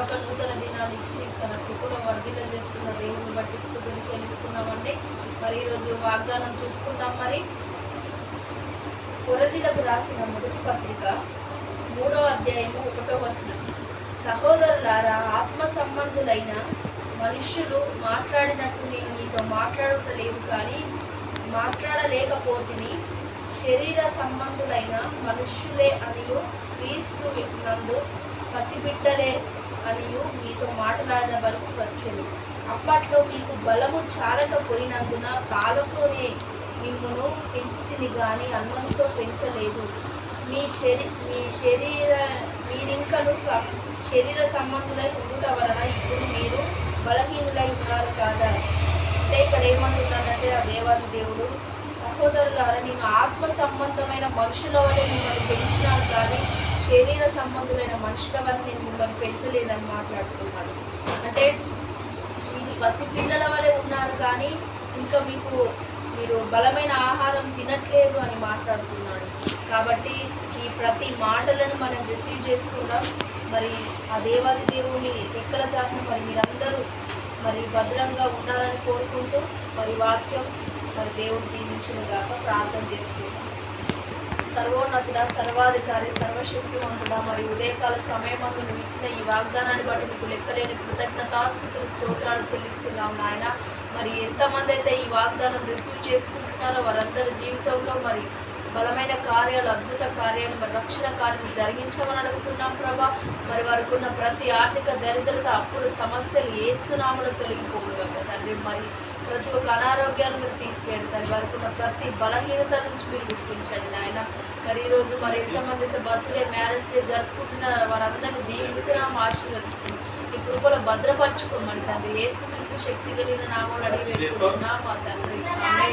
మరొక నూతన దినాన్ని ఇచ్చి తన కృపలో వర్ధిల్ల చేస్తున్న దేవుని బట్టి స్తుతులు చెల్లిస్తున్నామండి. మరి ఈరోజు వాగ్దానం చూసుకుందాం. మరి కొరింథీయులకు రాసిన మొదటి పత్రిక 3వ అధ్యాయము 1వ వచనం. సహోదరులారా, ఆత్మ సంబంధులైన మనుష్యులు మాట్లాడినట్టు నేను మీతో మాట్లాడలేదు, కానీ మాట్లాడలేకపోతిని. శరీర సంబంధులైన మనుష్యులే అనియు క్రీస్తు నందు పసిబిడ్డలే అనియు మీతో మాట్లాడవలసి వచ్చేది. అప్పట్లో మీకు బలము చాలకపోయినందున కాలంతోనే మిమ్మును పెంచితిని గాని అన్నంతో పెంచలేదు. మీరింకను శరీర సంబంధులై ఉండుట వలన ఇప్పుడు మీరు బలహీనులై ఉన్నారు కాదా? అంటే ఇక్కడ ఏమంటున్నాడంటే ఆ దేవాది దేవుడు, సహోదరులారా, నేను ఆత్మ సంబంధమైన మనుషుల వల్ల మిమ్మల్ని పెంచినాను, కానీ శరీర సంబంధులైన మనుషుల వల్ల నేను మిమ్మల్ని పెంచలేదని మాట్లాడుతున్నాడు. అంటే మీరు పసిపిల్లల వలె ఉన్నారు, కానీ ఇంకా మీరు బలమైన ఆహారం తినట్లేదు అని మాట్లాడుతున్నాడు. కాబట్టి ఈ ప్రతి మాటలను మనం రిసీవ్ చేసుకుందాం. మరి ఆ దేవాది దేవుని ఎక్కల చాటున మరి మీరందరూ మరి భద్రంగా ఉండాలని కోరుకుంటూ మరి వాక్యం మరి దేవుడు దీవించిన గాక ప్రార్థన చేసుకుంటాం. సర్వోన్నతుడ, సర్వాధికారి, సర్వశక్తివంతుడ, మరి ఉదయకాల సమయమందు నువ్వు ఇచ్చిన ఈ వాగ్దానాన్ని బట్టి నీకు లెక్కలేని కృతజ్ఞతాస్తుతులు స్తోత్రాలు చెల్లిస్తున్నాం నాయన. మరి ఎంతమంది అయితే ఈ వాగ్దానం రిసీవ్ చేసుకుంటున్నారో వారందరి జీవితంలో మరి బలమైన కార్యాలు, అద్భుత కార్యాలు, మరి రక్షణ కార్యాలు జరిగించమని అడుగుతున్నాం ప్రభా. మరి వారికి ఉన్న ప్రతి ఆర్థిక దరిద్రత, అప్పుడు సమస్యలు ఏస్తున్నాములో తొలగిపోగలరు తండ్రి. మరి ప్రతి ఒక్క అనారోగ్యాన్ని మీరు తీసివేయండి తండ్రి. వారికి ఉన్న ప్రతి బలహీనత నుంచి మీరు గుర్తించండి నాయన. మరి ఈరోజు మరి ఎంతమంది అయితే బర్త్డే, మ్యారేజ్ డే జరుపుకుంటున్న వారందరినీ దీవిస్తున్నాం, ఆశీర్వదిస్తున్నాం. ఈ కృపలో భద్రపరచుకోమని తండ్రి. యేసుక్రీస్తు శక్తి కలిగిన నామములో అడిగి వేడుకుంటున్నాం మా తండ్రి. ఆమేన్.